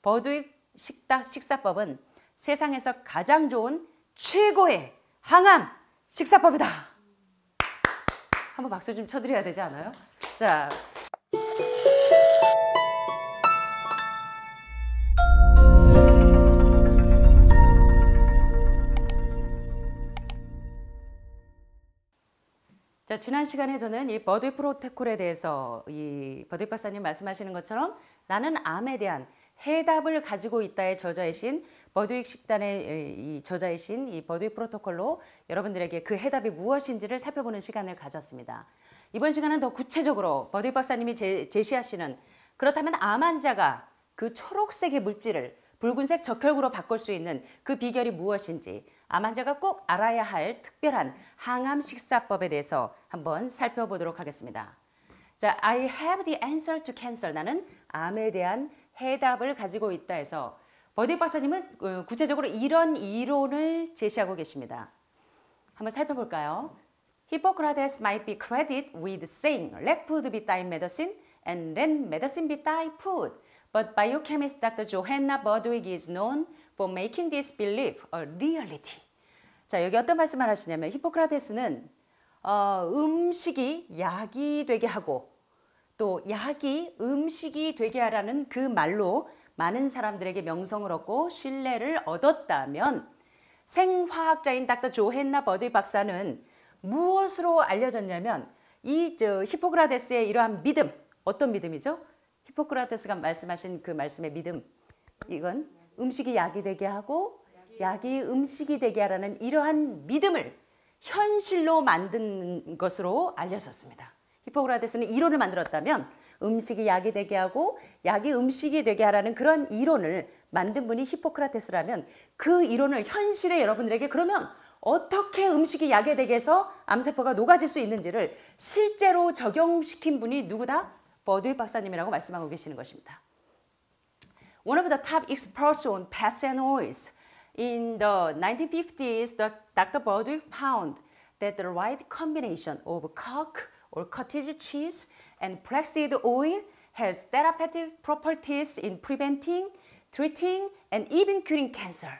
버드윅 식사법은 세상에서 가장 좋은 최고의 항암 식사법이다. 한번 박수 좀 쳐드려야 되지 않아요? 자. 자, 지난 시간에 저는 이 버드윅 프로토콜에 대해서 이 버드윅 박사님 말씀하시는 것처럼 나는 암에 대한 해답을 가지고 있다의 저자이신 버드윅 식단의 이 저자이신 이 버드윅 프로토콜로 여러분들에게 그 해답이 무엇인지를 살펴보는 시간을 가졌습니다. 이번 시간은 더 구체적으로 버드윅 박사님이 제시하시는 그렇다면 암 환자가 그 초록색의 물질을 붉은색 적혈구로 바꿀 수 있는 그 비결이 무엇인지 암 환자가 꼭 알아야 할 특별한 항암 식사법에 대해서 한번 살펴보도록 하겠습니다. 자, I have the answer to cancer. 나는 암에 대한 해답을 가지고 있다 해서 버드윅 박사님은 구체적으로 이런 이론을 제시하고 계십니다. 한번 살펴볼까요? Hippocrates might be credited with saying let food be thy medicine and let medicine be thy food. But biochemist Dr. Johanna Bordwig is known for making this belief a reality. 자, 여기 어떤 말씀을 하시냐면 히포크라테스는 음식이 약이 되게 하고 또 약이 음식이 되게 하라는 그 말로 많은 사람들에게 명성을 얻고 신뢰를 얻었다면 생화학자인 닥터 조헨나 버드윅 박사는 무엇으로 알려졌냐면 이 히포크라테스의 이러한 믿음, 어떤 믿음이죠? 히포크라테스가 말씀하신 그 말씀의 믿음, 이건 음식이 약이 되게 하고 약이 음식이 되게 하라는 이러한 믿음을 현실로 만든 것으로 알려졌습니다. 히포크라테스는 이론을 만들었다면 음식이 약이 되게 하고 약이 음식이 되게 하라는 그런 이론을 만든 분이 히포크라테스라면 그 이론을 현실에 여러분들에게 그러면 어떻게 음식이 약이 되게 해서 암세포가 녹아질 수 있는지를 실제로 적용시킨 분이 누구다? 버드윅 박사님이라고 말씀하고 계시는 것입니다. One of the top experts on fats and oils. In the 1950s, Dr. Bordwig found that the right combination of cock or cottage cheese and flaxseed oil has therapeutic properties in preventing, treating, and even curing cancer.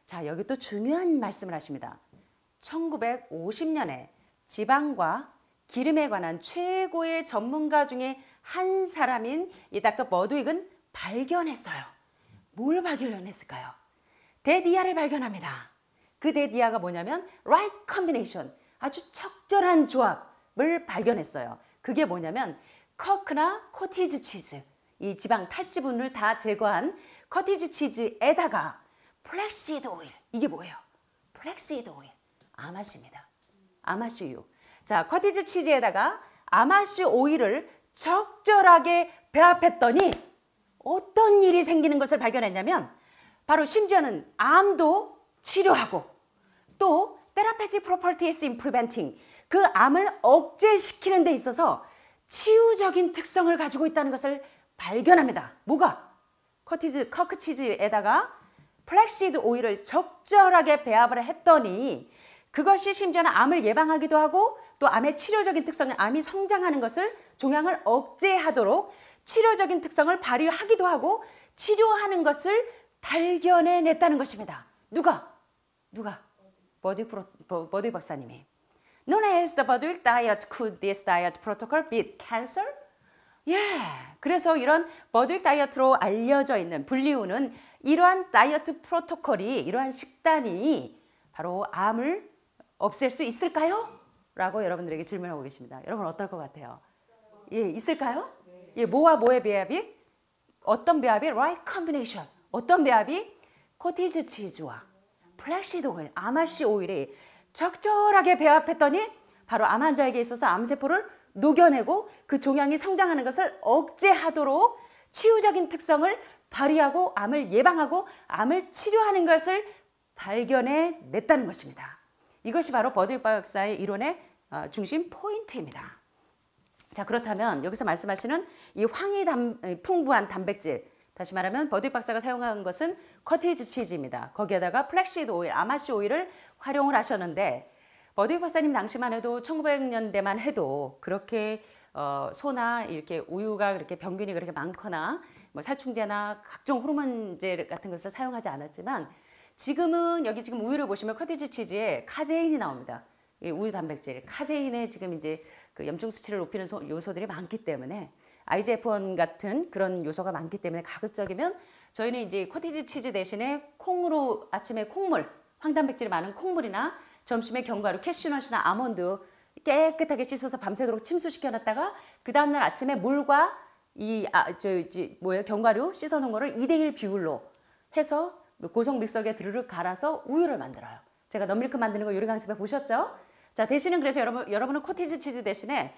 자, 여기 또 중요한 말씀을 하십니다. 1950년에 지방과 기름에 관한 최고의 전문가 중에 한 사람인 이 닥터 버드윅은 발견했어요. 뭘 발견했을까요? 대디아를 발견합니다. 그 대디아가 뭐냐면 right combination, 아주 적절한 조합을 발견했어요. 그게 뭐냐면 커크나 코티지 치즈, 이 지방 탈지분을 다 제거한 코티지 치즈에다가 플렉시드 오일, 이게 뭐예요? 플렉시드 오일, 아마씨입니다. 아마씨유. 자, 코티지 치즈에다가 아마씨 오일을 적절하게 배합했더니 어떤 일이 생기는 것을 발견했냐면 바로 심지어는 암도 치료하고 또 therapeutic properties in preventing, 그 암을 억제시키는 데 있어서 치유적인 특성을 가지고 있다는 것을 발견합니다. 뭐가? 커크 치즈에다가 플렉시드 오일을 적절하게 배합을 했더니 그것이 심지어는 암을 예방하기도 하고 또 암의 치료적인 특성인 암이 성장하는 것을 종양을 억제하도록 치료적인 특성을 발휘하기도 하고 치료하는 것을 발견해냈다는 것입니다. 누가? 버드윅 박사님이. Known as the Bordwig diet, could this diet protocol beat cancer? 예, 그래서 이런 버드윅 다이어트로 알려져 있는 분리우는 이러한 다이어트 프로토콜이, 이러한 식단이 바로 암을 없앨 수 있을까요? 라고 여러분들에게 질문하고 계십니다. 여러분 어떨 것 같아요? 예, 있을까요? 예, 뭐와 뭐의 배합이? 어떤 배합이? right combination. 어떤 배합이? 코티지 치즈와 플렉시드 오일, 아마씨 오일이 적절하게 배합했더니 바로 암 환자에게 있어서 암세포를 녹여내고 그 종양이 성장하는 것을 억제하도록 치유적인 특성을 발휘하고 암을 예방하고 암을 치료하는 것을 발견해냈다는 것입니다. 이것이 바로 버드윅 박사의 이론의 중심 포인트입니다. 자, 그렇다면 여기서 말씀하시는 이 황이 풍부한 단백질, 다시 말하면 버드윅 박사가 사용한 것은 커티지 치즈입니다. 거기에다가 플렉시드 오일, 아마씨 오일을 활용을 하셨는데 버드윅 박사님 당시만 해도 1900년대만 해도 그렇게 소나 이렇게 우유가 그렇게 병균이 그렇게 많거나 뭐 살충제나 각종 호르몬제 같은 것을 사용하지 않았지만 지금은 여기 지금 우유를 보시면 커티지 치즈에 카제인이 나옵니다. 이 우유 단백질, 카제인에 지금 이제 그 염증 수치를 높이는 요소들이 많기 때문에 IGF-1 같은 그런 요소가 많기 때문에 가급적이면 저희는 이제 커티지 치즈 대신에 콩으로 아침에 콩물, 황단백질이 많은 콩물이나 점심에 견과류, 캐슈넛이나 아몬드 깨끗하게 씻어서 밤새도록 침수시켜 놨다가 그 다음날 아침에 물과 견과류 씻어 놓은 거를 2대1 비율로 해서 고속 믹서기에 드르륵 갈아서 우유를 만들어요. 제가 넘밀크 만드는 거 요리 강습에 보셨죠? 자, 대신은 그래서 여러분은 코티지 치즈 대신에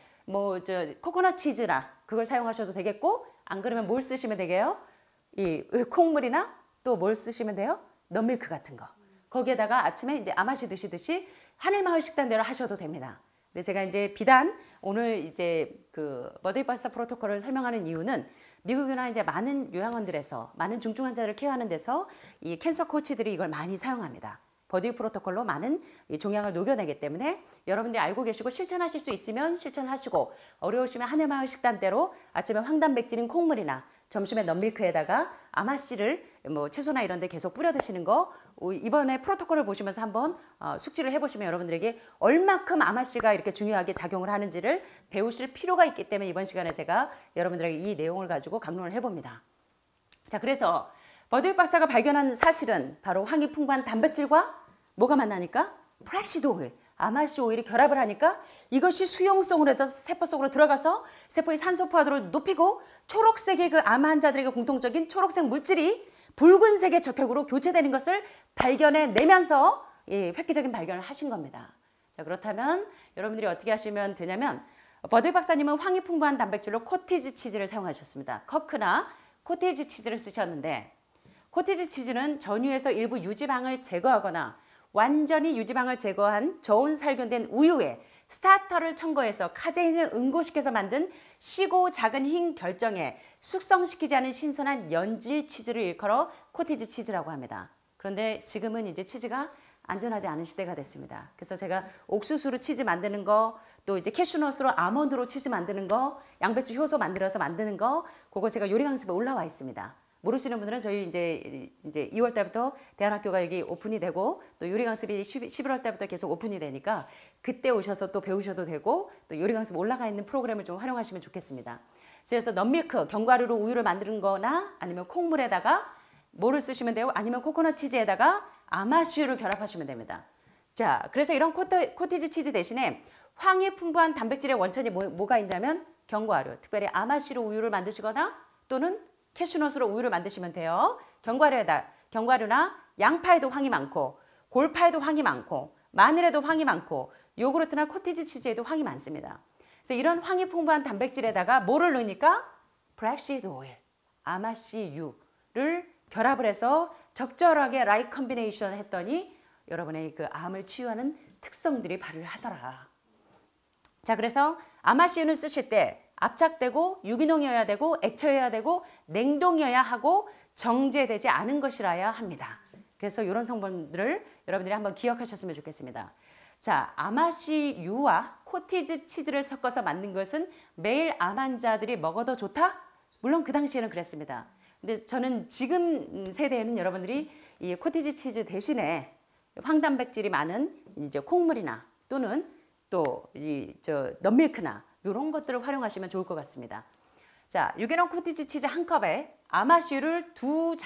코코넛 치즈나 그걸 사용하셔도 되겠고, 안 그러면 뭘 쓰시면 되게요? 이 콩물이나 또 뭘 쓰시면 돼요? 넘밀크 같은 거. 거기에다가 아침에 이제 아마시 드시듯이 하늘마을 식단대로 하셔도 됩니다. 근데 제가 이제 비단 오늘 이제 그 머더리 파스타 프로토콜을 설명하는 이유는 미국이나 이제 많은 요양원들에서 많은 중증 환자를 케어하는 데서 이 캔서 코치들이 이걸 많이 사용합니다. 버디 프로토콜로 많은 이 종양을 녹여내기 때문에 여러분들이 알고 계시고 실천하실 수 있으면 실천하시고, 어려우시면 하늘마을 식단대로 아침에 황단백질인 콩물이나 점심에 넘밀크에다가 아마씨를 채소나 이런 데 계속 뿌려 드시는 거, 이번에 프로토콜을 보시면서 한번 숙지를 해보시면 여러분들에게 얼마큼 아마씨가 이렇게 중요하게 작용을 하는지를 배우실 필요가 있기 때문에 이번 시간에 제가 여러분들에게 이 내용을 가지고 강론을 해봅니다. 자, 그래서 버드윅 박사가 발견한 사실은 바로 황이 풍부한 단백질과 뭐가 만나니까? 플렉시드 오일, 아마씨 오일이 결합을 하니까 이것이 수용성으로 해서 세포 속으로 들어가서 세포의 산소 포화도를 높이고 초록색의 그 암 환자들에게 공통적인 초록색 물질이 붉은색의 적혈구로 교체되는 것을 발견해내면서 획기적인 발견을 하신 겁니다. 자, 그렇다면 여러분들이 어떻게 하시면 되냐면, 버드윅 박사님은 황이 풍부한 단백질로 코티지 치즈를 사용하셨습니다. 커크나 코티지 치즈를 쓰셨는데, 코티지 치즈는 전유에서 일부 유지방을 제거하거나 완전히 유지방을 제거한 저온 살균된 우유에 스타터를 첨가해서 카제인을 응고시켜서 만든 시고 작은 흰 결정에 숙성시키지 않은 신선한 연질 치즈를 일컬어 코티지 치즈라고 합니다. 그런데 지금은 이제 치즈가 안전하지 않은 시대가 됐습니다. 그래서 제가 옥수수로 치즈 만드는 거, 또 이제 캐슈넛으로 아몬드로 치즈 만드는 거, 양배추 효소 만들어서 만드는 거, 그거 제가 요리 강습에 올라와 있습니다. 모르시는 분들은 저희 이제 2월 달부터 대안학교가 여기 오픈이 되고, 또 요리 강습이 11월 달부터 계속 오픈이 되니까 그때 오셔서 또 배우셔도 되고, 또 요리 강습 올라가 있는 프로그램을 좀 활용하시면 좋겠습니다. 그래서 넘밀크, 견과류로 우유를 만드는 거나 아니면 콩물에다가 뭐를 쓰시면 되고, 아니면 코코넛 치즈에다가 아마씨유를 결합하시면 됩니다. 자, 그래서 이런 코티지 치즈 대신에 황이 풍부한 단백질의 원천이 뭐가 있냐면 견과류, 특별히 아마씨로 우유를 만드시거나 또는 캐슈넛으로 우유를 만드시면 돼요. 견과류나 양파에도 황이 많고, 골파에도 황이 많고, 마늘에도 황이 많고, 요구르트나 코티지 치즈에도 황이 많습니다. 그래서 이런 황이 풍부한 단백질에다가 뭐를 넣으니까 플렉시드 오일, 아마씨유를 결합을 해서 적절하게 라이트 컨비네이션 했더니 여러분의 그 암을 치유하는 특성들이 발휘를 하더라. 자, 그래서 아마씨유는 쓰실 때 압착되고 유기농이어야 되고 액체여야 되고 냉동이어야 하고 정제되지 않은 것이라야 합니다. 그래서 이런 성분들을 여러분들이 한번 기억하셨으면 좋겠습니다. 자, 아마씨유와 코티지 치즈를 섞어서 만든 것은 매일 암 환자들이 먹어도 좋다? 물론 그 당시에는 그랬습니다. 근데 저는 지금 세대에는 여러분들이 이 코티지 치즈 대신에 황단백질이 많은 이제 콩물이나 또는 또 넘밀크나 이런 것들을 활용하시면 좋을 것 같습니다. 자, 유기농 코티지 치즈 한 컵에 아마씨유를 두세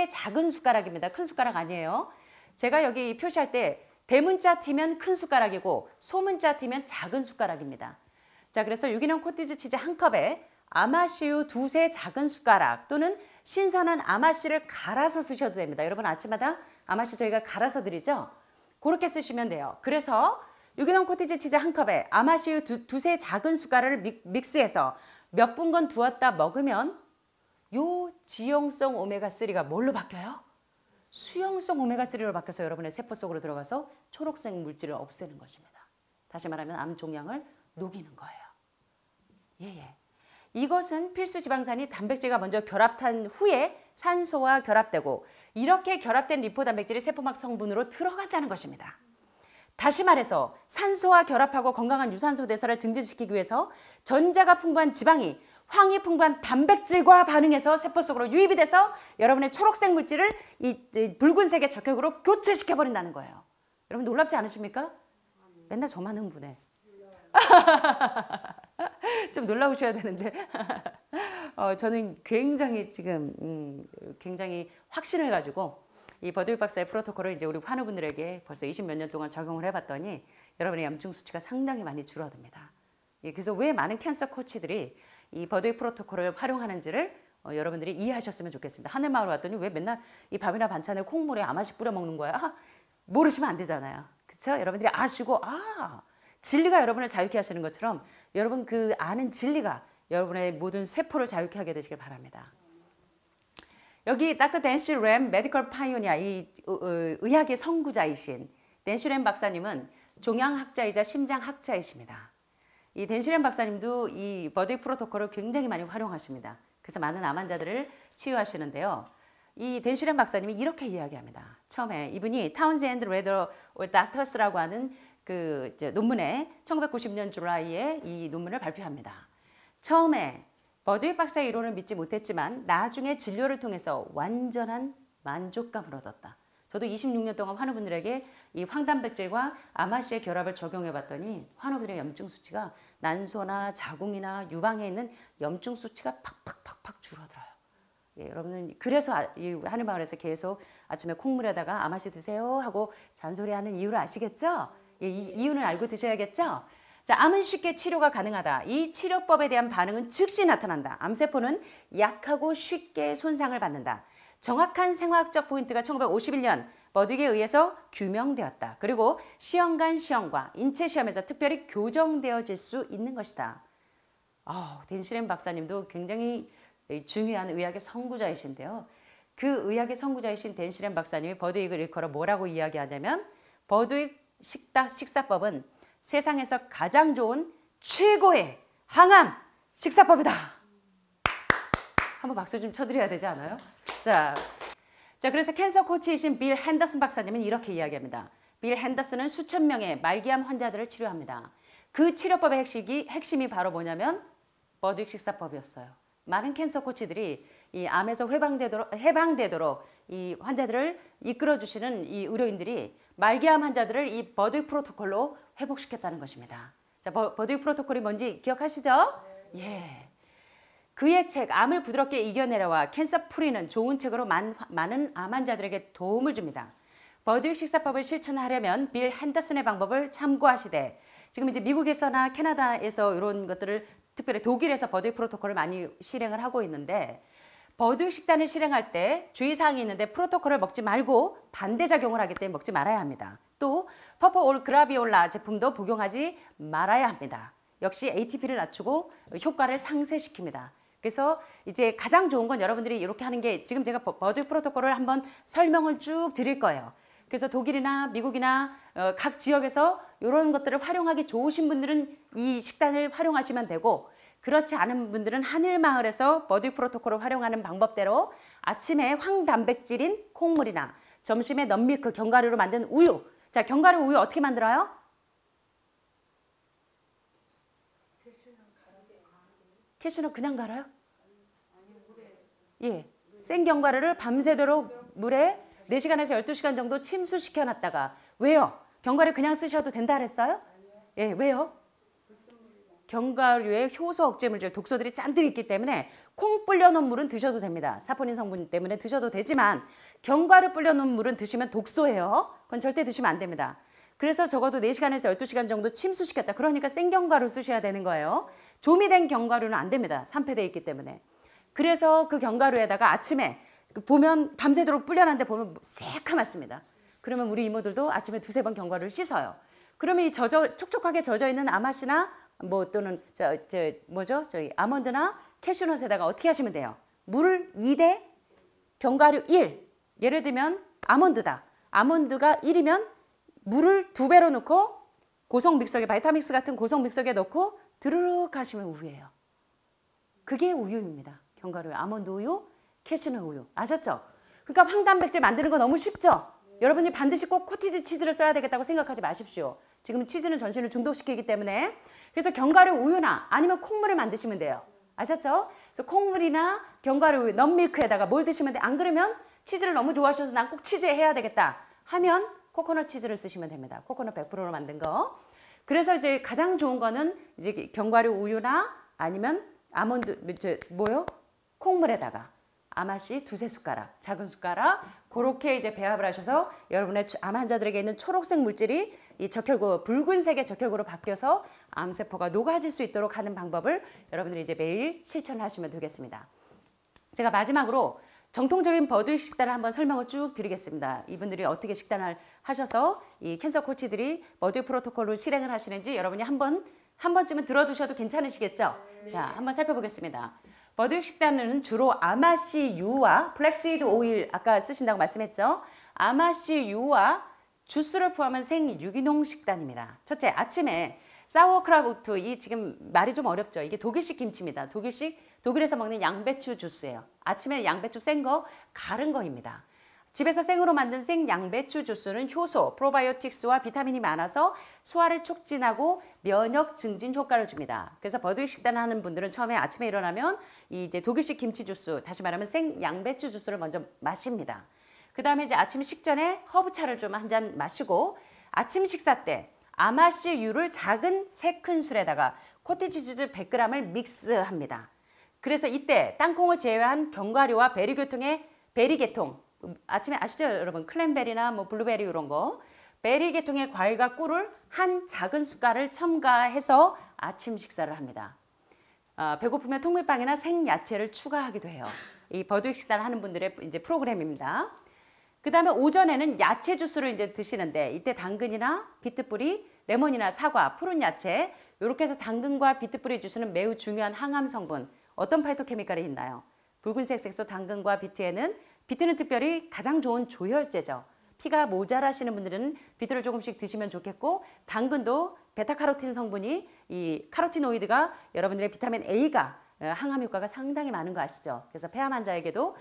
작은 숟가락입니다. 큰 숟가락 아니에요. 제가 여기 표시할 때 대문자 T면 큰 숟가락이고 소문자 T면 작은 숟가락입니다. 자, 그래서 유기농 코티지 치즈 한 컵에 아마씨유 두세 작은 숟가락 또는 신선한 아마씨를 갈아서 쓰셔도 됩니다. 여러분 아침마다 아마씨 저희가 갈아서 드리죠? 그렇게 쓰시면 돼요. 그래서 유기농 코티지 치즈 한 컵에 아마씨유 두세 작은 숟가락을 믹스해서 몇 분간 두었다 먹으면 요 지용성 오메가3가 뭘로 바뀌어요? 수용성 오메가3로 바뀌어서 여러분의 세포 속으로 들어가서 초록색 물질을 없애는 것입니다. 다시 말하면 암 종양을 녹이는 거예요. 예. 이것은 필수 지방산이 단백질과 먼저 결합한 후에 산소와 결합되고, 이렇게 결합된 리포 단백질이 세포막 성분으로 들어간다는 것입니다. 다시 말해서 산소와 결합하고 건강한 유산소 대사를 증진시키기 위해서 전자가 풍부한 지방이 황이 풍부한 단백질과 반응해서 세포 속으로 유입이 돼서 여러분의 초록색 물질을 이 붉은색의 적혈구로 교체시켜 버린다는 거예요. 여러분 놀랍지 않으십니까? 맨날 저만 흥분해. 좀 놀라우셔야 되는데 저는 굉장히 지금 굉장히 확신을 가지고 이 버드윅 박사의 프로토콜을 이제 우리 환우분들에게 벌써 20몇 년 동안 적용을 해봤더니 여러분의 염증 수치가 상당히 많이 줄어듭니다. 예, 그래서 왜 많은 캔서 코치들이 이 버드윅 프로토콜을 활용하는지를 여러분들이 이해하셨으면 좋겠습니다. 하늘마을 왔더니 왜 맨날 이 밥이나 반찬에 콩물에 아마씩 뿌려 먹는 거야? 모르시면 안 되잖아요. 그렇죠? 여러분들이 아시고 진리가 여러분을 자유케 하시는 것처럼 여러분 그 아는 진리가 여러분의 모든 세포를 자유케 하게 되시길 바랍니다. 여기 닥터 댄시 램 메디컬 파이오니아 이 의학의 선구자이신 댄시 램 박사님은 종양학자이자 심장학자이십니다. 이 댄시 램 박사님도 이 버드윅 프로토콜을 굉장히 많이 활용하십니다. 그래서 많은 암 환자들을 치유하시는데요. 이 댄시 램 박사님이 이렇게 이야기합니다. 처음에 이분이 타운젠드 레더 닥터스라고 하는 그 논문에 1990년 줄라이에 이 논문을 발표합니다. 처음에 버드윅 박사의 이론을 믿지 못했지만 나중에 진료를 통해서 완전한 만족감을 얻었다. 저도 26년 동안 환우분들에게 이 황단백질과 아마씨의 결합을 적용해 봤더니 환우분들의 염증 수치가 난소나 자궁이나 유방에 있는 염증 수치가 팍팍팍팍 줄어들어요. 예, 여러분은 그래서 이 하늘마을에서 계속 아침에 콩물에다가 아마씨 드세요 하고 잔소리하는 이유를 아시겠죠? 예, 이 이유는 알고 드셔야겠죠? 자, 암은 쉽게 치료가 가능하다. 이 치료법에 대한 반응은 즉시 나타난다. 암세포는 약하고 쉽게 손상을 받는다. 정확한 생화학적 포인트가 1951년 버드윅에 의해서 규명되었다. 그리고 시험관 시험과 인체 시험에서 특별히 교정되어질 수 있는 것이다. 댄시 램 박사님도 굉장히 중요한 의학의 선구자이신데요. 그 의학의 선구자이신 댄시 램 박사님이 버드윅을 일컬어 뭐라고 이야기하냐면 버드윅 식사법은 세상에서 가장 좋은 최고의 항암 식사법이다. 한번 박수 좀 쳐드려야 되지 않아요? 자, 그래서 캔서 코치이신 빌 핸더슨 박사님은 이렇게 이야기합니다. 빌 핸더슨은 수천 명의 말기암 환자들을 치료합니다. 그 치료법의 핵심이 바로 뭐냐면 버드윅 식사법이었어요. 많은 캔서 코치들이 이 암에서 해방되도록 이 환자들을 이끌어주시는 이 의료인들이 말기암 환자들을 이 버드윅 프로토콜로 회복시켰다는 것입니다. 자, 버드윅 프로토콜이 뭔지 기억하시죠? 예. 그의 책 암을 부드럽게 이겨내려와 캔서 프리는 좋은 책으로 많은 암 환자들에게 도움을 줍니다. 버드윅 식사법을 실천하려면 빌 핸더슨의 방법을 참고하시되 지금 이제 미국에서나 캐나다에서 이런 것들을 특별히 독일에서 버드윅 프로토콜을 많이 실행을 하고 있는데 버드윅 식단을 실행할 때 주의사항이 있는데 프로토콜을 먹지 말고 반대작용을 하기 때문에 먹지 말아야 합니다. 또 퍼퍼 올 그라비올라 제품도 복용하지 말아야 합니다. 역시 ATP를 낮추고 효과를 상쇄시킵니다. 그래서 이제 가장 좋은 건 여러분들이 이렇게 하는 게 지금 제가 버드윅 프로토콜을 한번 설명을 쭉 드릴 거예요. 그래서 독일이나 미국이나 각 지역에서 이런 것들을 활용하기 좋으신 분들은 이 식단을 활용하시면 되고 그렇지 않은 분들은 하늘마을에서 버드윅 프로토콜을 활용하는 방법대로 아침에 황단백질인 콩물이나 점심에 넛밀크, 견과류로 만든 우유. 자, 견과류 우유 어떻게 만들어요? 캐슈넛 그냥 갈아요? 예, 생 견과류를 밤새도록 물에 4시간에서 12시간 정도 침수시켜 놨다가 왜요? 견과류 그냥 쓰셔도 된다 그랬어요? 예, 왜요? 견과류에 효소 억제 물질, 독소들이 잔뜩 있기 때문에 콩 불려놓은 물은 드셔도 됩니다. 사포닌 성분 때문에 드셔도 되지만 견과류 불려놓은 물은 드시면 독소예요. 그건 절대 드시면 안 됩니다. 그래서 적어도 4시간에서 12시간 정도 침수시켰다. 그러니까 생견과류 쓰셔야 되는 거예요. 조미된 견과류는 안 됩니다. 산패되어 있기 때문에. 그래서 그 견과류에다가 아침에 보면 밤새도록 불려놨는데 보면 새카맣습니다. 그러면 우리 이모들도 아침에 2-3번 견과류를 씻어요. 그러면 이 촉촉하게 젖어 있는 아마씨나 뭐 또는 저희 아몬드나 캐슈넛에다가 어떻게 하시면 돼요? 물 2대 견과류 1. 예를 들면 아몬드다. 아몬드가 1이면 물을 2배로 넣고 고성 믹서기에 바이타믹스 같은 고성 믹서기에 넣고 드르륵 하시면 우유예요. 그게 우유입니다. 견과류, 아몬드 우유, 캐슈넛 우유. 아셨죠? 그러니까 황단백질 만드는 거 너무 쉽죠? 여러분이 반드시 꼭 코티지 치즈를 써야 되겠다고 생각하지 마십시오. 지금 치즈는 전신을 중독시키기 때문에. 그래서 견과류 우유나 아니면 콩물을 만드시면 돼요. 아셨죠? 그래서 콩물이나 견과류, 넛밀크에다가 뭘 드시면 돼? 안 그러면 치즈를 너무 좋아하셔서 난 꼭 치즈 해야 되겠다 하면 코코넛 치즈를 쓰시면 됩니다. 코코넛 100%로 만든 거. 그래서 이제 가장 좋은 거는 이제 견과류 우유나 아니면 아몬드, 뭐요? 콩물에다가 아마씨 2~3숟가락, 작은 숟가락 그렇게 이제 배합을 하셔서 여러분의 암 환자들에게 있는 초록색 물질이 이 적혈구, 붉은색의 적혈구로 바뀌어서 암세포가 녹아질 수 있도록 하는 방법을 여러분들이 이제 매일 실천을 하시면 되겠습니다. 제가 마지막으로 정통적인 버드윅 식단을 한번 설명을 쭉 드리겠습니다. 이분들이 어떻게 식단을 하셔서 이 캔서 코치들이 버드윅 프로토콜로 실행을 하시는지 여러분이 한 번쯤은 들어두셔도 괜찮으시겠죠? 네. 자, 한번 살펴보겠습니다. 버드윅 식단은 주로 아마씨유와 플렉시드 오일 아까 쓰신다고 말씀했죠? 아마씨유와 주스를 포함한 생유기농 식단입니다. 첫째, 아침에 사워크라우트, 이 지금 말이 좀 어렵죠? 이게 독일식 김치입니다. 독일에서 먹는 양배추 주스예요. 아침에 양배추 센 거 갈은 거입니다. 집에서 생으로 만든 생양배추 주스는 효소, 프로바이오틱스와 비타민이 많아서 소화를 촉진하고 면역 증진 효과를 줍니다. 그래서 버드윅 식단을 하는 분들은 처음에 아침에 일어나면 이제 독일식 김치 주스, 다시 말하면 생양배추 주스를 먼저 마십니다. 그 다음에 이제 아침 식전에 허브차를 좀 한 잔 마시고 아침 식사 때 아마씨유를 작은 3큰술에다가 코티지 치즈 100g을 믹스합니다. 그래서 이때 땅콩을 제외한 견과류와 베리 계통, 아침에 아시죠 여러분? 클랜베리나 뭐 블루베리 이런 거. 베리 계통의 과일과 꿀을 한 작은 숟갈을 첨가해서 아침 식사를 합니다. 배고프면 통밀빵이나 생야채를 추가하기도 해요. 이 버드윅 식단을 하는 분들의 이제 프로그램입니다. 그 다음에 오전에는 야채 주스를 이제 드시는데 이때 당근이나 비트뿌리, 레몬이나 사과, 푸른 야채 이렇게 해서 당근과 비트뿌리 주스는 매우 중요한 항암 성분. 어떤 파이토케미칼이 있나요? 붉은색 색소 당근과 비트에는 비트는 특별히 가장 좋은 조혈제죠. 피가 모자라시는 분들은 비트를 조금씩 드시면 좋겠고 당근도 베타카로틴 성분이 이 카로티노이드가 여러분들의 비타민 A가 항암 효과가 상당히 많은 거 아시죠? 그래서 폐암 환자에게도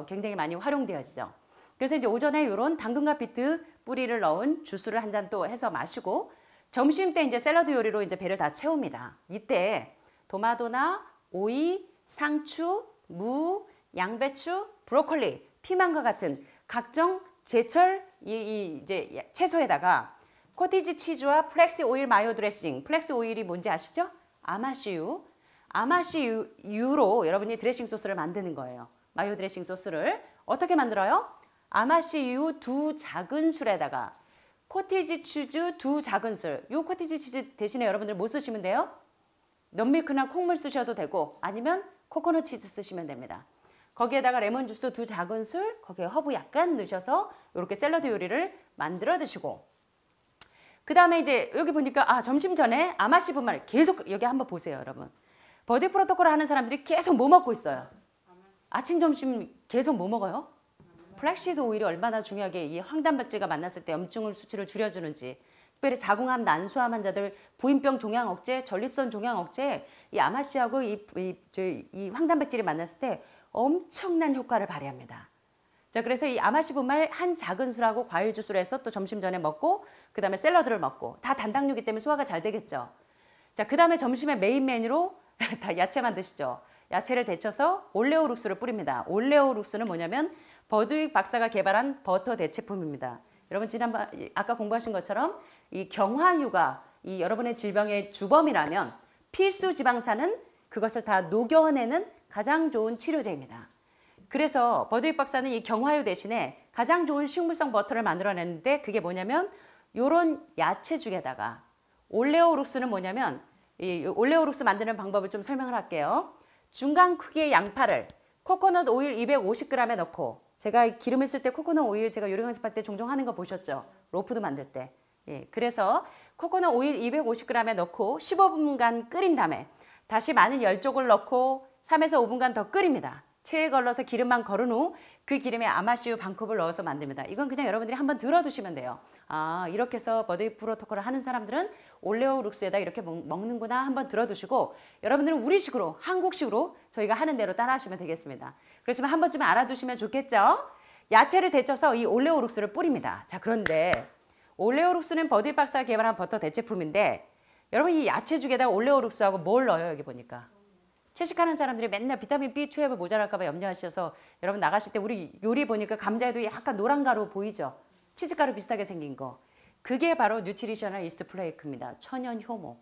굉장히 많이 활용되어지죠. 그래서 이제 오전에 이런 당근과 비트 뿌리를 넣은 주스를 한 잔 또 해서 마시고 점심 때 이제 샐러드 요리로 이제 배를 다 채웁니다. 이때 도마도나 오이, 상추, 무, 양배추, 브로콜리, 피망과 같은 각종 제철 이제 채소에다가 코티지 치즈와 플렉스 오일 마요 드레싱. 플렉스 오일이 뭔지 아시죠? 아마씨유. 아마씨유로 여러분이 드레싱 소스를 만드는 거예요. 마요 드레싱 소스를 어떻게 만들어요? 아마씨유 2 작은 술에다가 코티지 치즈 2 작은 술. 요 코티지 치즈 대신에 여러분들 뭐 쓰시면 돼요? 넛밀크나 콩물 쓰셔도 되고 아니면 코코넛 치즈 쓰시면 됩니다. 거기에다가 레몬 주스 2 작은 술, 거기에 허브 약간 넣으셔서 이렇게 샐러드 요리를 만들어 드시고 그 다음에 이제 여기 보니까 점심 전에 아마씨 분말 계속 여기 한번 보세요 여러분. 버드윅 프로토콜 하는 사람들이 계속 뭐 먹고 있어요? 아침 점심 계속 뭐 먹어요? 플렉시드 오일이 얼마나 중요하게 이 황단백질과 만났을 때 염증을 수치를 줄여주는지 특별히 자궁암, 난소암 환자들 부인병 종양 억제, 전립선 종양 억제 이 아마씨하고 이 황단백질이 만났을 때 엄청난 효과를 발휘합니다. 자, 그래서 이 아마씨 분말 한 작은 술하고 과일 주스를 해서 또 점심 전에 먹고 그 다음에 샐러드를 먹고 다 단당류이기 때문에 소화가 잘 되겠죠. 자, 그 다음에 점심에 메인 메뉴로 다 야채만 드시죠. 야채를 데쳐서 올레오룩스를 뿌립니다. 올레오룩스는 뭐냐면 버드윅 박사가 개발한 버터 대체품입니다. 여러분 지난번 아까 공부하신 것처럼 이 경화유가 이 여러분의 질병의 주범이라면 필수 지방산은 그것을 다 녹여내는 가장 좋은 치료제입니다. 그래서 버드윅 박사는 이 경화유 대신에 가장 좋은 식물성 버터를 만들어냈는데 그게 뭐냐면 요런 야채죽에다가 올레오룩스는 뭐냐면 이 올레오룩스 만드는 방법을 좀 설명을 할게요. 중간 크기의 양파를 코코넛 오일 250g에 넣고 제가 기름을 쓸 때 코코넛 오일 제가 요리 연습할 때 종종 하는 거 보셨죠? 로푸드 만들 때. 예, 그래서 코코넛 오일 250g에 넣고 15분간 끓인 다음에 다시 마늘 10쪽을 넣고 3에서 5분간 더 끓입니다. 체에 걸러서 기름만 걸은 후 그 기름에 아마씨유 반컵을 넣어서 만듭니다. 이건 그냥 여러분들이 한번 들어두시면 돼요. 이렇게 해서 버드윅 프로토콜을 하는 사람들은 올레오룩스에다 이렇게 먹는구나 한번 들어두시고 여러분들은 우리식으로 한국식으로 저희가 하는 대로 따라하시면 되겠습니다. 그렇지만 한 번쯤 알아두시면 좋겠죠. 야채를 데쳐서 이 올레오룩스를 뿌립니다. 자, 그런데 올레오룩스는 버드윅 박사가 개발한 버터 대체품인데 여러분 이 야채죽에다가 올레오룩스하고 뭘 넣어요? 여기 보니까 채식하는 사람들이 맨날 비타민 B12에 모자랄까 봐 염려하셔서 여러분 나가실 때 우리 요리 보니까 감자에도 약간 노란 가루 보이죠? 치즈가루 비슷하게 생긴 거. 그게 바로 뉴트리셔널 이스트 플레이크입니다. 천연 효모.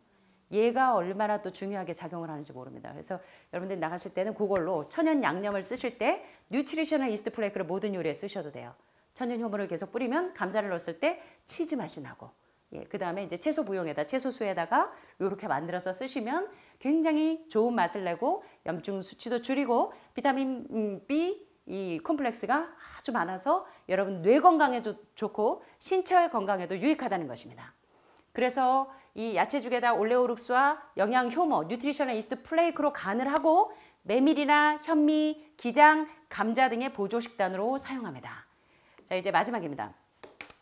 얘가 얼마나 또 중요하게 작용을 하는지 모릅니다. 그래서 여러분들 나가실 때는 그걸로 천연 양념을 쓰실 때 뉴트리셔널 이스트 플레이크를 모든 요리에 쓰셔도 돼요. 천연 효모를 계속 뿌리면 감자를 넣었을 때 치즈 맛이 나고, 예, 그 다음에 이제 채소 부용에다 채소수에다가 이렇게 만들어서 쓰시면 굉장히 좋은 맛을 내고 염증 수치도 줄이고 비타민 B 이 콤플렉스가 아주 많아서 여러분 뇌 건강에도 좋고 신체 건강에도 유익하다는 것입니다. 그래서 이 야채죽에다 올레오룩스와 영양 효모, 뉴트리셔널 이스트 플레이크로 간을 하고 메밀이나 현미, 기장, 감자 등의 보조 식단으로 사용합니다. 자, 이제 마지막입니다.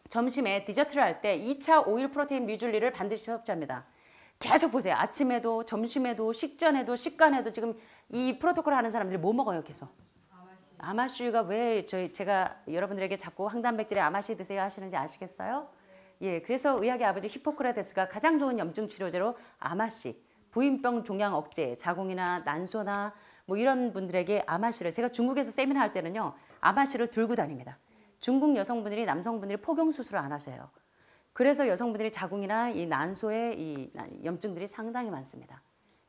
점심에 디저트를 할 때 2차 오일 프로테인 뮤즐리를 반드시 섭취합니다. 계속 보세요. 아침에도 점심에도 식전에도 식간에도 지금 이 프로토콜 하는 사람들이 뭐 먹어요 계속? 아마씨가 왜 제가 여러분들에게 자꾸 황단백질에 아마씨 드세요 하시는지 아시겠어요? 예, 그래서 의학의 아버지 히포크라테스가 가장 좋은 염증 치료제로 아마씨, 부인병 종양 억제, 자궁이나 난소나 뭐 이런 분들에게 아마씨를, 제가 중국에서 세미나 할 때는요 아마씨를 들고 다닙니다. 중국 여성분들이 남성분들이 포경 수술을 안 하세요. 그래서 여성분들이 자궁이나 이 난소에 이 염증들이 상당히 많습니다.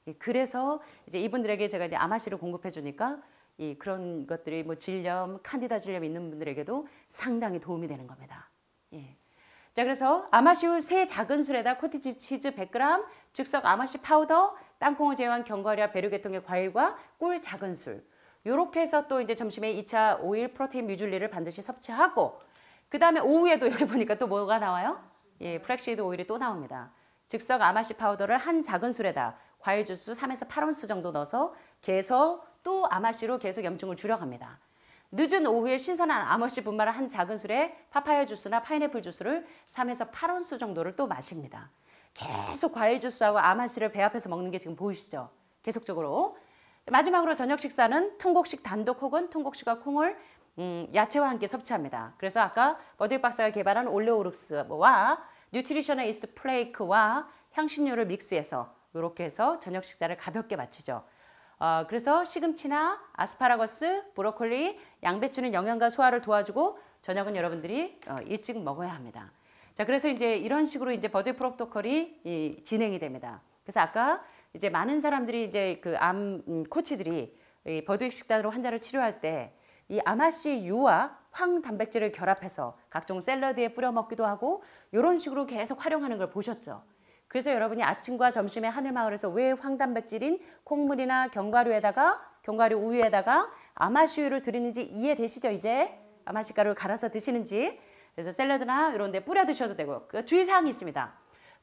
예, 그래서 이제 이분들에게 제가 이제 아마씨를 공급해 주니까 이 그런 것들이 뭐 질염, 칸디다 질염 있는 분들에게도 상당히 도움이 되는 겁니다. 예. 자, 그래서 아마씨우 세 작은 술에다 코티지 치즈 100g, 즉석 아마씨 파우더, 땅콩을 제외한 견과류와 베르계통의 과일과 꿀 작은 술. 요렇게 해서 또 이제 점심에 2차 오일 프로테인 뮤즐리를 반드시 섭취하고, 그 다음에 오후에도 여기 보니까 또 뭐가 나와요? 예, 플렉시드 오일이 또 나옵니다. 즉석 아마씨 파우더를 한 작은 술에다 과일 주스 3에서 8온스 정도 넣어서 계속 또 아마씨로 계속 염증을 줄여갑니다. 늦은 오후에 신선한 아마씨 분말을 한 작은 술에 파파야 주스나 파인애플 주스를 3에서 8온스 정도를 또 마십니다. 계속 과일 주스하고 아마씨를 배 앞에서 먹는 게 지금 보이시죠? 계속적으로. 마지막으로 저녁 식사는 통곡식 단독 혹은 통곡식과 콩을 야채와 함께 섭취합니다. 그래서 아까 버드윅 박사가 개발한 올레오룩스와 뉴트리셔널 이스트 플레이크와 향신료를 믹스해서 이렇게 해서 저녁 식사를 가볍게 마치죠. 그래서 시금치나 아스파라거스, 브로콜리, 양배추는 영양과 소화를 도와주고 저녁은 여러분들이 일찍 먹어야 합니다. 자, 그래서 이제 이런 식으로 이제 버드윅 프로토콜이 진행이 됩니다. 그래서 아까 이제 많은 사람들이 이제 그 암 코치들이 이 버드윅 식단으로 환자를 치료할 때 이 아마씨 유와 황 단백질을 결합해서 각종 샐러드에 뿌려 먹기도 하고 이런 식으로 계속 활용하는 걸 보셨죠. 그래서 여러분이 아침과 점심에 하늘마을에서 왜 황단백질인 콩물이나 견과류 우유에다가 아마씨유를 드리는지 이해되시죠? 이제 아마씨 가루를 갈아서 드시는지. 그래서 샐러드나 이런 데 뿌려 드셔도 되고. 주의사항이 있습니다.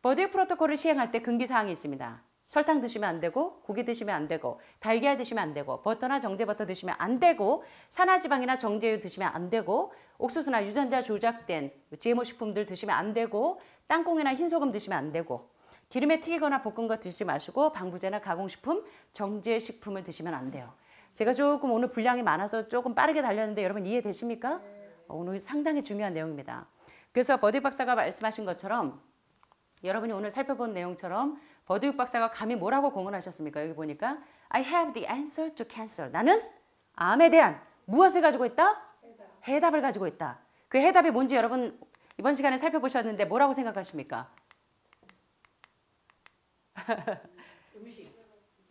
버드윅 프로토콜을 시행할 때 금기사항이 있습니다. 설탕 드시면 안 되고, 고기 드시면 안 되고, 달걀 드시면 안 되고, 버터나 정제버터 드시면 안 되고, 산화지방이나 정제유 드시면 안 되고, 옥수수나 유전자 조작된 GMO 식품들 드시면 안 되고, 땅콩이나 흰소금 드시면 안 되고, 기름에 튀기거나 볶은 것 드시지 마시고, 방부제나 가공식품, 정제식품을 드시면 안 돼요. 제가 조금 오늘 분량이 많아서 조금 빠르게 달렸는데 여러분 이해되십니까? 오늘 상당히 중요한 내용입니다. 그래서 버드윅 박사가 말씀하신 것처럼 여러분이 오늘 살펴본 내용처럼 버드윅 박사가 감히 뭐라고 공언하셨습니까? 여기 보니까 I have the answer to cancer. 나는 암에 대한 무엇을 가지고 있다? 해답을 가지고 있다. 그 해답이 뭔지 여러분 이번 시간에 살펴보셨는데 뭐라고 생각하십니까?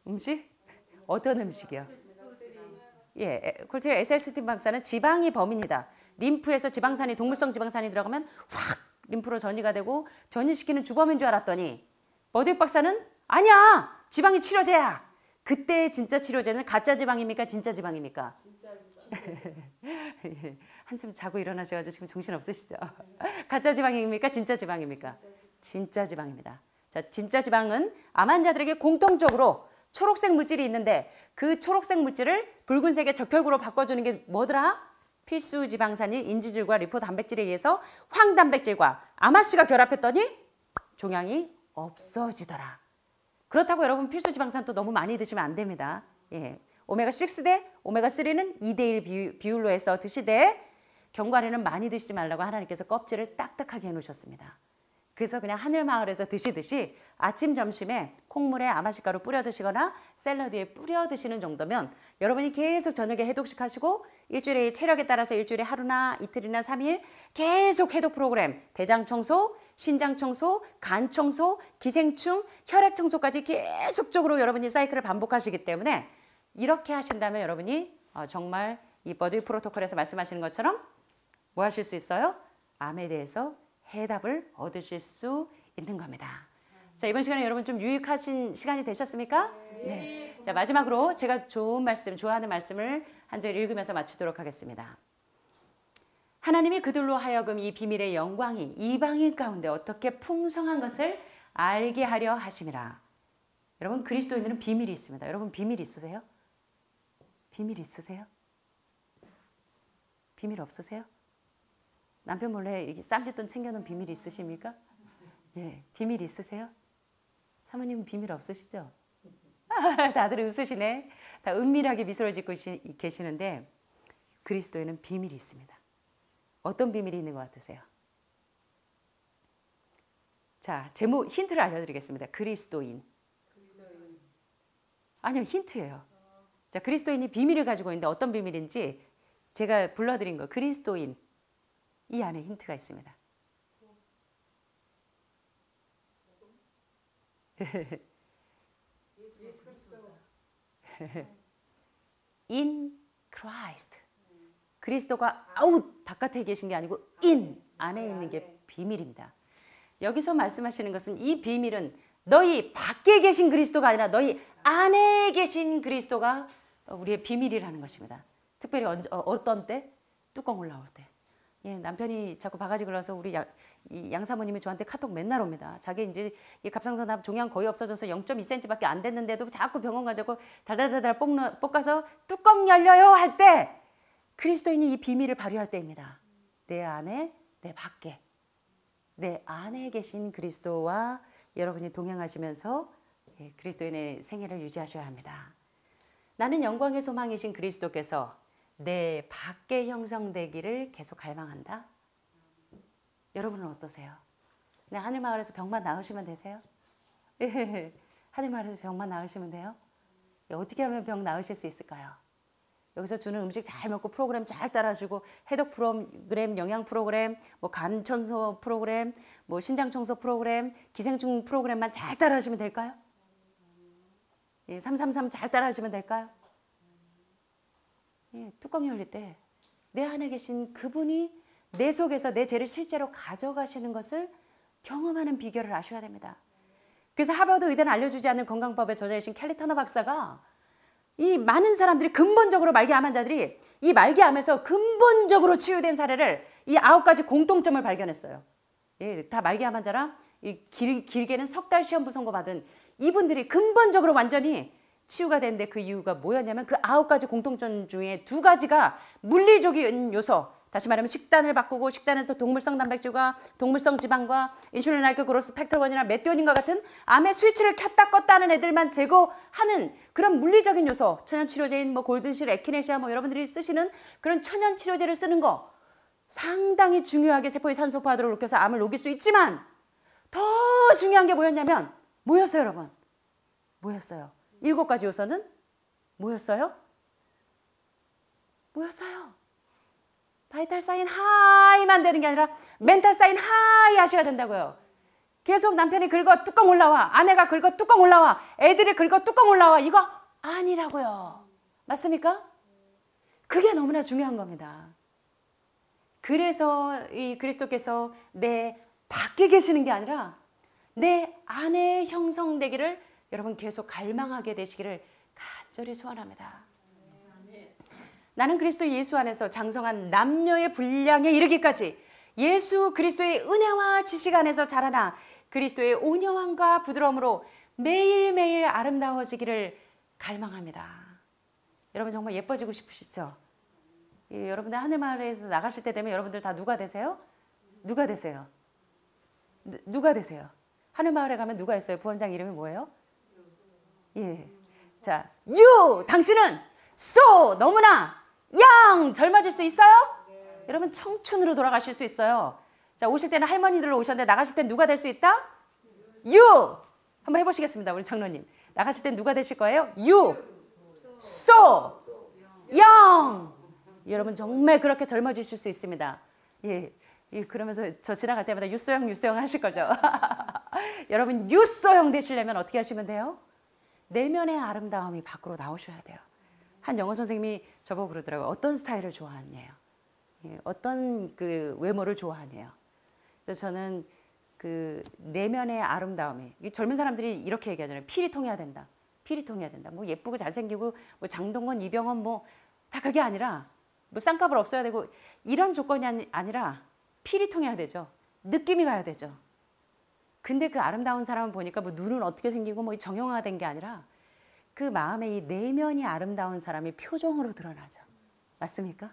음식? 어떤 음식이요? 예, 콜트레일 SL스틴 박사는 지방이 범인이다. 림프에서 지방산이 동물성 지방산이 들어가면 확 림프로 전이가 되고 전이시키는 주범인 줄 알았더니 버드윅 박사는 아니야! 지방이 치료제야! 그때 진짜 치료제는 가짜 지방입니까? 진짜 지방입니까? 진짜 지방. 한숨 자고 일어나셔가지고 지금 정신 없으시죠? 가짜 지방입니까? 진짜 지방입니까? 진짜 지방입니다. 자, 진짜 지방은 암 환자들에게 공통적으로 초록색 물질이 있는데 그 초록색 물질을 붉은색의 적혈구로 바꿔주는 게 뭐더라? 필수 지방산인 인지질과 리포 단백질에 의해서 황단백질과 아마씨가 결합했더니 종양이 없어지더라. 그렇다고 여러분 필수 지방산 또 너무 많이 드시면 안 됩니다. 예. 오메가6 대 오메가3는 2대1 비율로 해서 드시되 견과류는 많이 드시지 말라고 하나님께서 껍질을 딱딱하게 해놓으셨습니다. 그래서 그냥 하늘마을에서 드시듯이 아침 점심에 콩물에 아마시가루 뿌려 드시거나 샐러드에 뿌려 드시는 정도면 여러분이 계속 저녁에 해독식 하시고 일주일에 체력에 따라서 일주일에 하루나 이틀이나 3일 계속 해독 프로그램, 대장 청소, 신장 청소, 간 청소, 기생충, 혈액 청소까지 계속적으로 여러분이 사이클을 반복하시기 때문에 이렇게 하신다면 여러분이 정말 이 버드위 프로토콜에서 말씀하시는 것처럼 뭐 하실 수 있어요? 암에 대해서 해답을 얻으실 수 있는 겁니다. 자, 이번 시간에 여러분 좀 유익하신 시간이 되셨습니까? 네. 자, 마지막으로 제가 좋아하는 말씀을 한 절 읽으면서 마치도록 하겠습니다. 하나님이 그들로 하여금 이 비밀의 영광이 이방인 가운데 어떻게 풍성한 것을 알게 하려 하심이라. 여러분, 그리스도인들은 비밀이 있습니다. 여러분, 비밀 있으세요? 비밀 있으세요? 비밀 없으세요? 남편 몰래 이렇게 쌈짓돈 챙겨놓은 비밀이 있으십니까? 예, 비밀 있으세요? 사모님은 비밀 없으시죠? 다들 웃으시네. 다 은밀하게 미소를 짓고 계시는데 그리스도에는 비밀이 있습니다. 어떤 비밀이 있는 것 같으세요? 자, 제목 힌트를 알려드리겠습니다. 그리스도인. 아니요, 힌트예요. 자, 그리스도인이 비밀을 가지고 있는데 어떤 비밀인지 제가 불러드린 거 그리스도인. 이 안에 힌트가 있습니다. In Christ. 그리스도가 아웃 바깥에 계신 게 아니고 in 안에 있는 게 비밀입니다. 여기서 말씀하시는 것은 이 비밀은 너희 밖에 계신 그리스도가 아니라 너희 안에 계신 그리스도가 우리의 비밀이라는 것입니다. 특별히 어떤 때? 뚜껑 올라올 때. 예, 남편이 자꾸 바가지 굴러서 우리 양사모님이 저한테 카톡 맨날 옵니다. 자기 이제 이 갑상선암 종양 거의 없어져서 0.2cm밖에 안 됐는데도 자꾸 병원 가자고 달달달달 볶아서 뚜껑 열려요 할 때 그리스도인이 이 비밀을 발휘할 때입니다. 내 안에, 내 밖에, 내 안에 계신 그리스도와 여러분이 동행하시면서 그리스도인의 생애를 유지하셔야 합니다. 나는 영광의 소망이신 그리스도께서 내 밖에 형성되기를 계속 갈망한다. 여러분은 어떠세요? 그냥 하늘마을에서 병만 나으시면 되세요? 하늘마을에서 병만 나으시면 돼요? 어떻게 하면 병 나으실 수 있을까요? 여기서 주는 음식 잘 먹고 프로그램 잘 따라하시고 해독 프로그램, 영양 프로그램, 뭐 간 청소 프로그램, 뭐 신장 청소 프로그램, 기생충 프로그램만 잘 따라하시면 될까요? 333 잘 따라하시면 될까요? 뚜껑이 열릴 때 내 안에 계신 그분이 내 속에서 내 죄를 실제로 가져가시는 것을 경험하는 비결을 아셔야 됩니다. 그래서 하버드 의대는 알려주지 않는 건강법의 저자이신 켈리 터너 박사가 이 많은 사람들이 근본적으로 말기암 환자들이 이 말기암에서 근본적으로 치유된 사례를 이 9가지 공통점을 발견했어요. 다 말기암 환자라 길게는 석 달 시험부 선고받은 이분들이 근본적으로 완전히 치유가 되는데 그 이유가 뭐였냐면 그 9가지 공통점 중에 2가지가 물리적인 요소, 다시 말하면 식단을 바꾸고 식단에서 동물성 단백질과 동물성 지방과 인슐린 라이크 그로스 팩터건이나 메티오닌과 같은 암의 스위치를 켰다 껐다 하는 애들만 제거하는 그런 물리적인 요소, 천연 치료제인 뭐 골든실, 에키네시아 뭐 여러분들이 쓰시는 그런 천연 치료제를 쓰는 거 상당히 중요하게 세포의 산소 포화도를 높여서 암을 녹일 수 있지만 더 중요한 게 뭐였냐면 뭐였어요, 여러분? 뭐였어요? 7가지 요소는 뭐였어요? 뭐였어요? 바이탈 사인 하이만 되는 게 아니라 멘탈 사인 하이 하시가 된다고요. 계속 남편이 긁어 뚜껑 올라와, 아내가 긁어 뚜껑 올라와, 애들이 긁어 뚜껑 올라와. 이거 아니라고요. 맞습니까? 그게 너무나 중요한 겁니다. 그래서 이 그리스도께서 내 밖에 계시는 게 아니라 내 안에 형성되기를 여러분 계속 갈망하게 되시기를 간절히 소원합니다. 나는 그리스도 예수 안에서 장성한 남녀의 분량에 이르기까지 예수 그리스도의 은혜와 지식 안에서 자라나 그리스도의 온유함과 부드러움으로 매일매일 아름다워지기를 갈망합니다. 여러분 정말 예뻐지고 싶으시죠? 여러분들 하늘마을에서 나가실 때 되면 여러분들 다 누가 되세요? 누가 되세요? 누가 되세요? 하늘마을에 가면 누가 있어요? 부원장 이름이 뭐예요? 예. 자, 당신은 너무나 젊어질 수 있어요? 여러분 청춘으로 돌아가실 수 있어요. 자, 오실 때는 할머니들 오셨는데 나가실 땐 누가 될 수 있다? 유! 한번 해보시겠습니다. 우리 장로님. 나가실 땐 누가 되실 거예요? 유! 소! 영! 여러분 정말 그렇게 젊어지실 수 있습니다. 예, 그러면서 저 지나갈 때마다 유소영 하실 거죠. 여러분 유소영 되시려면 어떻게 하시면 돼요? 내면의 아름다움이 밖으로 나오셔야 돼요. 한 영어 선생님이 저보고 그러더라고요. 어떤 스타일을 좋아하냐요. 예, 어떤 그 외모를 좋아하냐요. 그래서 저는 그 내면의 아름다움이, 젊은 사람들이 이렇게 얘기하잖아요. 필이 통해야 된다. 필이 통해야 된다. 뭐 예쁘고 잘생기고 뭐 장동건, 이병헌 뭐 다 그게 아니라 뭐 쌍꺼풀 없어야 되고 이런 조건이 아니라 필이 통해야 되죠. 느낌이 가야 되죠. 근데 그 아름다운 사람을 보니까 뭐 눈은 어떻게 생기고 뭐 정형화된 게 아니라 그 마음의 이 내면이 아름다운 사람이 표정으로 드러나죠. 맞습니까?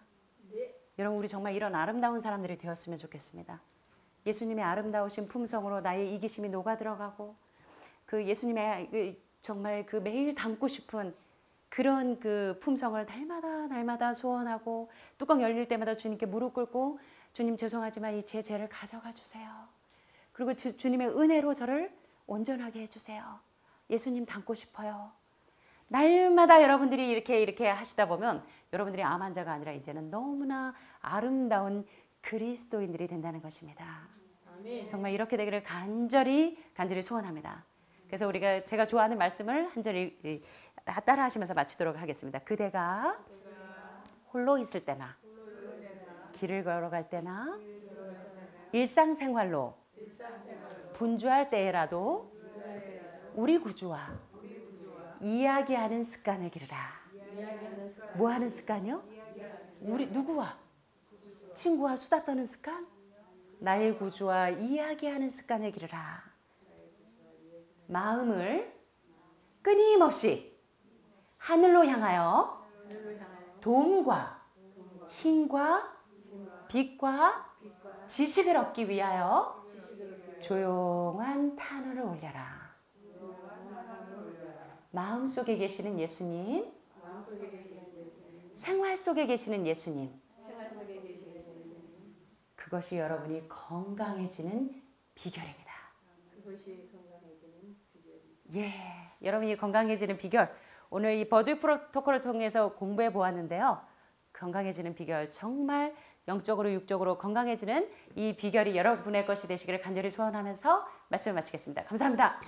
네. 여러분 우리 정말 이런 아름다운 사람들이 되었으면 좋겠습니다. 예수님의 아름다우신 품성으로 나의 이기심이 녹아 들어가고 그 예수님의 정말 그 매일 담고 싶은 그런 그 품성을 날마다 소원하고 뚜껑 열릴 때마다 주님께 무릎 꿇고 주님 죄송하지만 이 제 죄를 가져가 주세요. 그리고 주님의 은혜로 저를 온전하게 해주세요. 예수님 닮고 싶어요. 날마다 여러분들이 이렇게 하시다 보면 여러분들이 암 환자가 아니라 이제는 너무나 아름다운 그리스도인들이 된다는 것입니다. 아멘. 정말 이렇게 되기를 간절히 소원합니다. 그래서 제가 좋아하는 말씀을 한 절 따라 하시면서 마치도록 하겠습니다. 그대가 홀로 있을 때나 길을 걸어갈 때나 일상생활로 분주할 때라도 우리 구주와 이야기하는 습관을 기르라. 뭐 하는 습관이요? 우리 누구와? 친구와 수다 떠는 습관? 나의 구주와 이야기하는 습관을 기르라. 마음을 끊임없이 하늘로 향하여 도움과 힘과 빛과 지식을 얻기 위하여 조용한 탄원을 올려라. 마음속에 계시는 예수님, 생활 속에 계시는 예수님, 그것이 여러분이 건강해지는 비결입니다. 예, 여러분이 건강해지는 비결. 오늘 이 버드 프로토콜을 통해서 공부해 보았는데요. 건강해지는 비결, 정말 영적으로 육적으로 건강해지는 이 비결이 여러분의 것이 되시기를 간절히 소원하면서 말씀을 마치겠습니다. 감사합니다.